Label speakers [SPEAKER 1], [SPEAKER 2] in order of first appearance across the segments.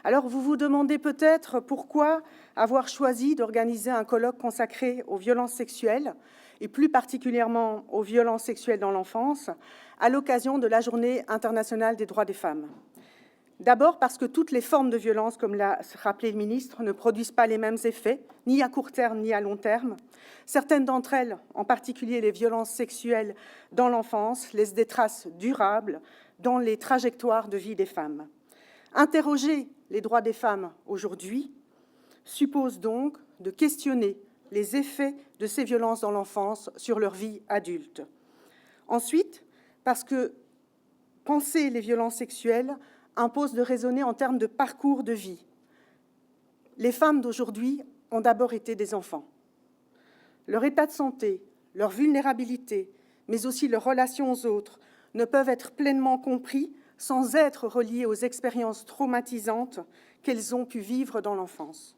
[SPEAKER 1] Alors vous vous demandez peut-être pourquoi avoir choisi d'organiser un colloque consacré aux violences sexuelles, et plus particulièrement aux violences sexuelles dans l'enfance, à l'occasion de la Journée internationale des droits des femmes. D'abord parce que toutes les formes de violence, comme l'a rappelé le ministre, ne produisent pas les mêmes effets, ni à court terme ni à long terme. Certaines d'entre elles, en particulier les violences sexuelles dans l'enfance, laissent des traces durables dans les trajectoires de vie des femmes. Interroger les droits des femmes aujourd'hui suppose donc de questionner les effets de ces violences dans l'enfance sur leur vie adulte. Ensuite, parce que penser les violences sexuelles impose de raisonner en termes de parcours de vie. Les femmes d'aujourd'hui ont d'abord été des enfants. Leur état de santé, leur vulnérabilité, mais aussi leur relation aux autres ne peuvent être pleinement compris sans être reliés aux expériences traumatisantes qu'elles ont pu vivre dans l'enfance.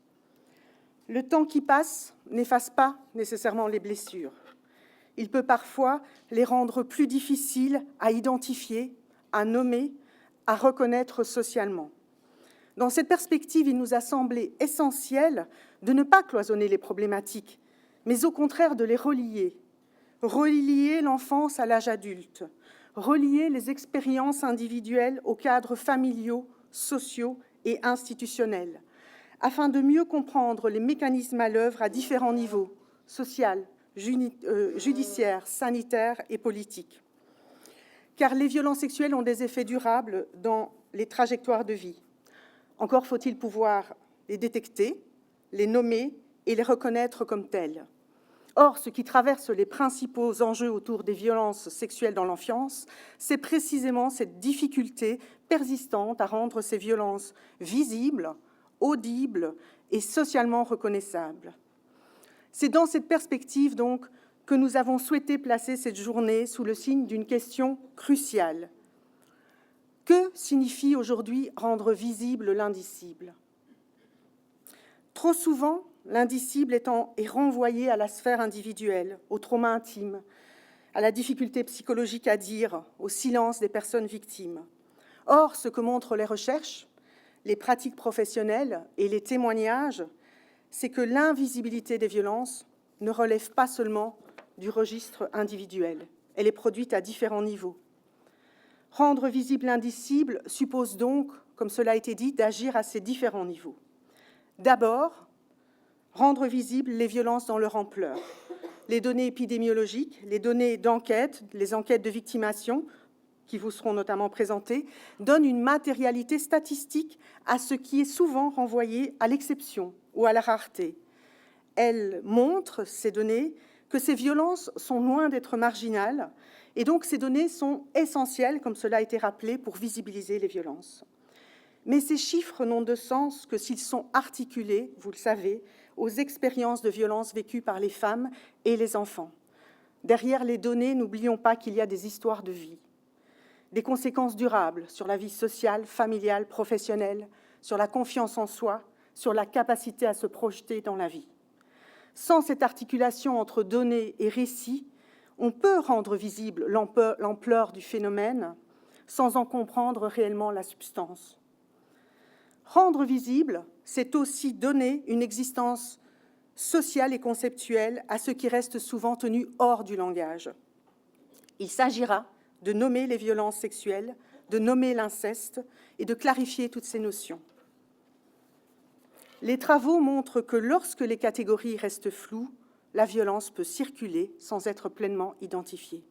[SPEAKER 1] Le temps qui passe n'efface pas nécessairement les blessures. Il peut parfois les rendre plus difficiles à identifier, à nommer, à reconnaître socialement. Dans cette perspective, il nous a semblé essentiel de ne pas cloisonner les problématiques, mais au contraire de les relier. Relier l'enfance à l'âge adulte, relier les expériences individuelles aux cadres familiaux, sociaux et institutionnels, afin de mieux comprendre les mécanismes à l'œuvre à différents niveaux, social, judiciaire, sanitaire et politique. Car les violences sexuelles ont des effets durables dans les trajectoires de vie. Encore faut-il pouvoir les détecter, les nommer et les reconnaître comme telles. Or, ce qui traverse les principaux enjeux autour des violences sexuelles dans l'enfance, c'est précisément cette difficulté persistante à rendre ces violences visibles, audibles et socialement reconnaissables. C'est dans cette perspective, donc, que nous avons souhaité placer cette journée sous le signe d'une question cruciale. Que signifie aujourd'hui rendre visible l'indicible ? Trop souvent, l'indicible est renvoyé à la sphère individuelle, au trauma intime, à la difficulté psychologique à dire, au silence des personnes victimes. Or, ce que montrent les recherches, les pratiques professionnelles et les témoignages, c'est que l'invisibilité des violences ne relève pas seulement du registre individuel. Elle est produite à différents niveaux. Rendre visible l'indicible suppose donc, comme cela a été dit, d'agir à ces différents niveaux. D'abord, rendre visibles les violences dans leur ampleur. Les données épidémiologiques, les données d'enquête, les enquêtes de victimation, qui vous seront notamment présentées, donnent une matérialité statistique à ce qui est souvent renvoyé à l'exception ou à la rareté. Elles montrent, ces données, que ces violences sont loin d'être marginales, et donc ces données sont essentielles, comme cela a été rappelé, pour visibiliser les violences. Mais ces chiffres n'ont de sens que s'ils sont articulés, vous le savez, aux expériences de violences vécues par les femmes et les enfants. Derrière les données, n'oublions pas qu'il y a des histoires de vie, des conséquences durables sur la vie sociale, familiale, professionnelle, sur la confiance en soi, sur la capacité à se projeter dans la vie. Sans cette articulation entre données et récits, on peut rendre visible l'ampleur du phénomène sans en comprendre réellement la substance. Rendre visible, c'est aussi donner une existence sociale et conceptuelle à ce qui reste souvent tenu hors du langage. Il s'agira de nommer les violences sexuelles, de nommer l'inceste et de clarifier toutes ces notions. Les travaux montrent que lorsque les catégories restent floues, la violence peut circuler sans être pleinement identifiée.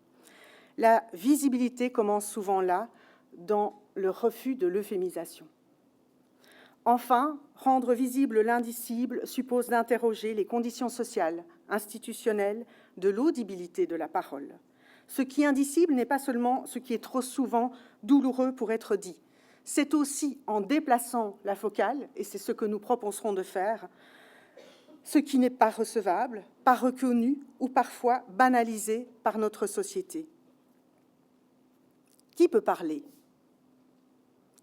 [SPEAKER 1] La visibilité commence souvent là, dans le refus de l'euphémisation. Enfin, rendre visible l'indicible suppose d'interroger les conditions sociales, institutionnelles, de l'audibilité de la parole. Ce qui est indicible n'est pas seulement ce qui est trop souvent douloureux pour être dit. C'est aussi en déplaçant la focale, et c'est ce que nous proposerons de faire, ce qui n'est pas recevable, pas reconnu ou parfois banalisé par notre société. Qui peut parler ?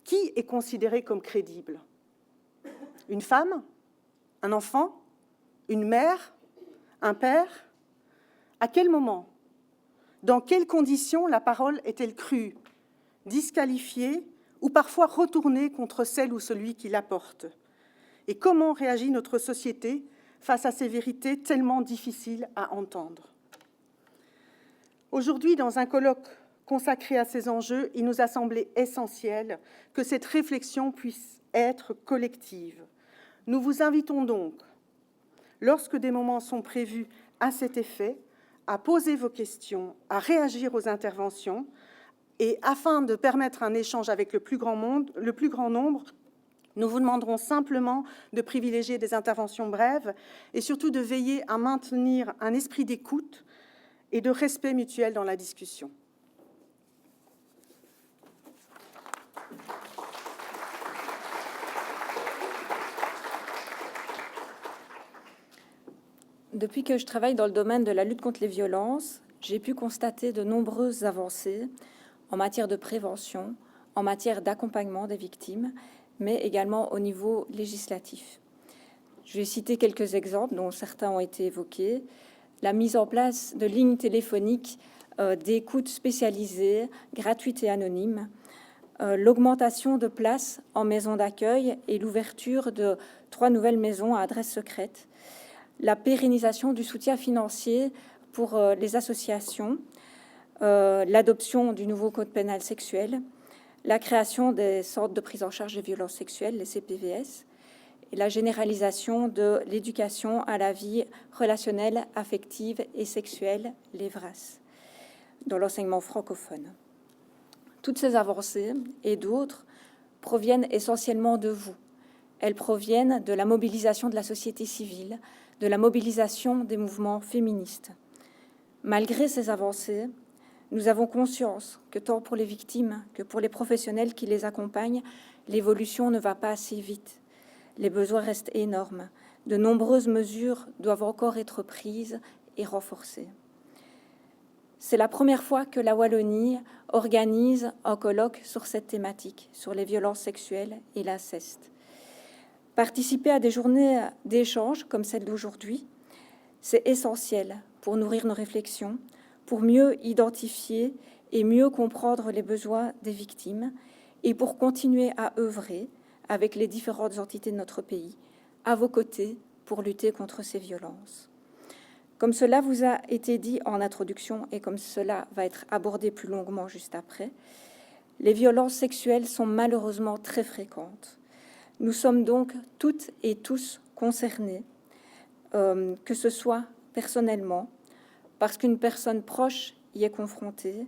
[SPEAKER 1] Qui est considéré comme crédible ? Une femme ? Un enfant ? Une mère ? Un père ? À quel moment ? Dans quelles conditions la parole est-elle crue, disqualifiée ou parfois retournée contre celle ou celui qui la porte? Et comment réagit notre société face à ces vérités tellement difficiles à entendre? Aujourd'hui, dans un colloque consacré à ces enjeux, il nous a semblé essentiel que cette réflexion puisse être collective. Nous vous invitons donc, lorsque des moments sont prévus à cet effet, à poser vos questions, à réagir aux interventions, et afin de permettre un échange avec le plus grand nombre, nous vous demanderons simplement de privilégier des interventions brèves et surtout de veiller à maintenir un esprit d'écoute et de respect mutuel dans la discussion.
[SPEAKER 2] Depuis que je travaille dans le domaine de la lutte contre les violences, j'ai pu constater de nombreuses avancées en matière de prévention, en matière d'accompagnement des victimes, mais également au niveau législatif. Je vais citer quelques exemples dont certains ont été évoqués. La mise en place de lignes téléphoniques d'écoute spécialisées, gratuites et anonymes, l'augmentation de places en maisons d'accueil et l'ouverture de 3 nouvelles maisons à adresse secrète, la pérennisation du soutien financier pour les associations, l'adoption du nouveau code pénal sexuel, la création des centres de prise en charge des violences sexuelles, les CPVS, et la généralisation de l'éducation à la vie relationnelle, affective et sexuelle, les VRAS, dans l'enseignement francophone. Toutes ces avancées et d'autres proviennent essentiellement de vous. Elles proviennent de la mobilisation de la société civile, de la mobilisation des mouvements féministes. Malgré ces avancées, nous avons conscience que tant pour les victimes que pour les professionnels qui les accompagnent, l'évolution ne va pas assez vite. Les besoins restent énormes. De nombreuses mesures doivent encore être prises et renforcées. C'est la première fois que la Wallonie organise un colloque sur cette thématique, sur les violences sexuelles et l'inceste. Participer à des journées d'échange comme celle d'aujourd'hui, c'est essentiel pour nourrir nos réflexions, pour mieux identifier et mieux comprendre les besoins des victimes et pour continuer à œuvrer avec les différentes entités de notre pays, à vos côtés, pour lutter contre ces violences. Comme cela vous a été dit en introduction et comme cela va être abordé plus longuement juste après, les violences sexuelles sont malheureusement très fréquentes. Nous sommes donc toutes et tous concernés, que ce soit personnellement, parce qu'une personne proche y est confrontée,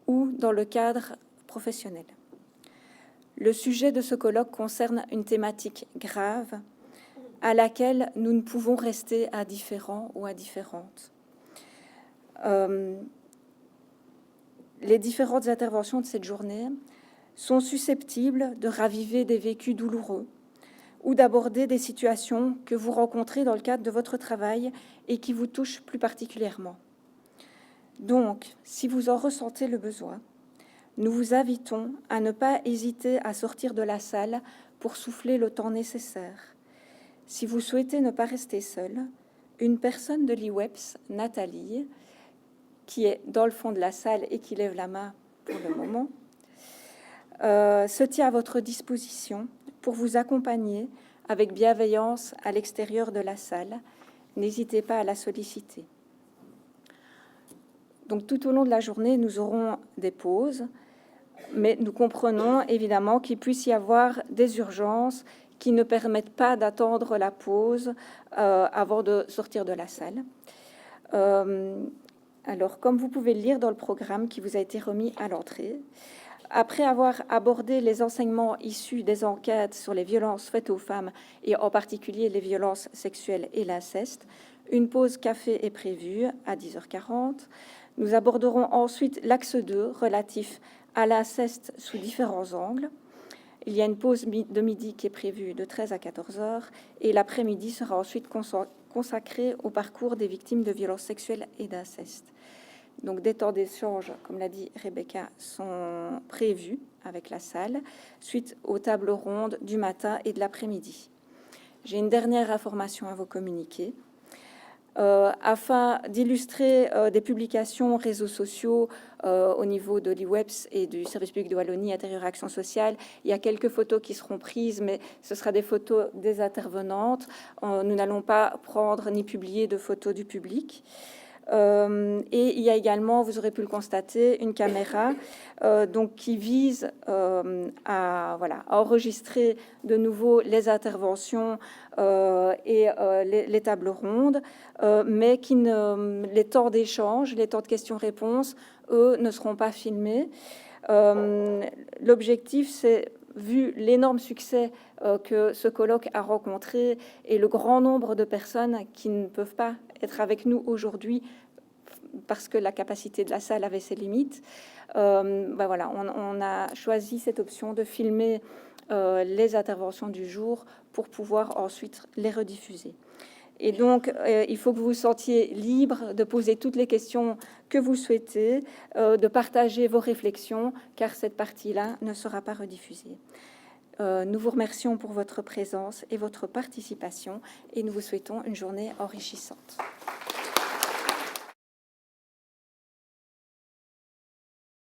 [SPEAKER 2] ou dans le cadre professionnel. Le sujet de ce colloque concerne une thématique grave à laquelle nous ne pouvons rester indifférents ou indifférentes. Les différentes interventions de cette journée sont susceptibles de raviver des vécus douloureux ou d'aborder des situations que vous rencontrez dans le cadre de votre travail et qui vous touchent plus particulièrement. Donc, si vous en ressentez le besoin, nous vous invitons à ne pas hésiter à sortir de la salle pour souffler le temps nécessaire. Si vous souhaitez ne pas rester seul, une personne de l'IWEPS, Nathalie, qui est dans le fond de la salle et qui lève la main pour le moment, se tient à votre disposition pour vous accompagner avec bienveillance à l'extérieur de la salle. N'hésitez pas à la solliciter. Donc, tout au long de la journée, nous aurons des pauses, mais nous comprenons évidemment qu'il puisse y avoir des urgences qui ne permettent pas d'attendre la pause avant de sortir de la salle. Alors, comme vous pouvez le lire dans le programme qui vous a été remis à l'entrée, après avoir abordé les enseignements issus des enquêtes sur les violences faites aux femmes, et en particulier les violences sexuelles et l'inceste, une pause café est prévue à 10h40. Nous aborderons ensuite l'axe 2 relatif à l'inceste sous différents angles. Il y a une pause de midi qui est prévue de 13 à 14h et l'après-midi sera ensuite consacré au parcours des victimes de violences sexuelles et d'inceste. Donc des temps d'échange, comme l'a dit Rebecca, sont prévus avec la salle, suite aux tables rondes du matin et de l'après-midi. J'ai une dernière information à vous communiquer. afin d'illustrer des publications réseaux sociaux au niveau de l'IWEPS et du service public de Wallonie Intérieur Action Sociale. Il y a quelques photos qui seront prises, mais ce sera des photos des intervenantes. Nous n'allons pas prendre ni publier de photos du public. Et il y a également, vous aurez pu le constater, une caméra donc qui vise à enregistrer de nouveau les interventions et les tables rondes, mais les temps d'échange, les temps de questions-réponses, eux, ne seront pas filmés. L'objectif, c'est, vu l'énorme succès que ce colloque a rencontré et le grand nombre de personnes qui ne peuvent pas être avec nous aujourd'hui parce que la capacité de la salle avait ses limites, on a choisi cette option de filmer les interventions du jour pour pouvoir ensuite les rediffuser. Et donc, il faut que vous vous sentiez libre de poser toutes les questions que vous souhaitez, de partager vos réflexions, car cette partie-là ne sera pas rediffusée. Nous vous remercions pour votre présence et votre participation, et nous vous souhaitons une journée enrichissante.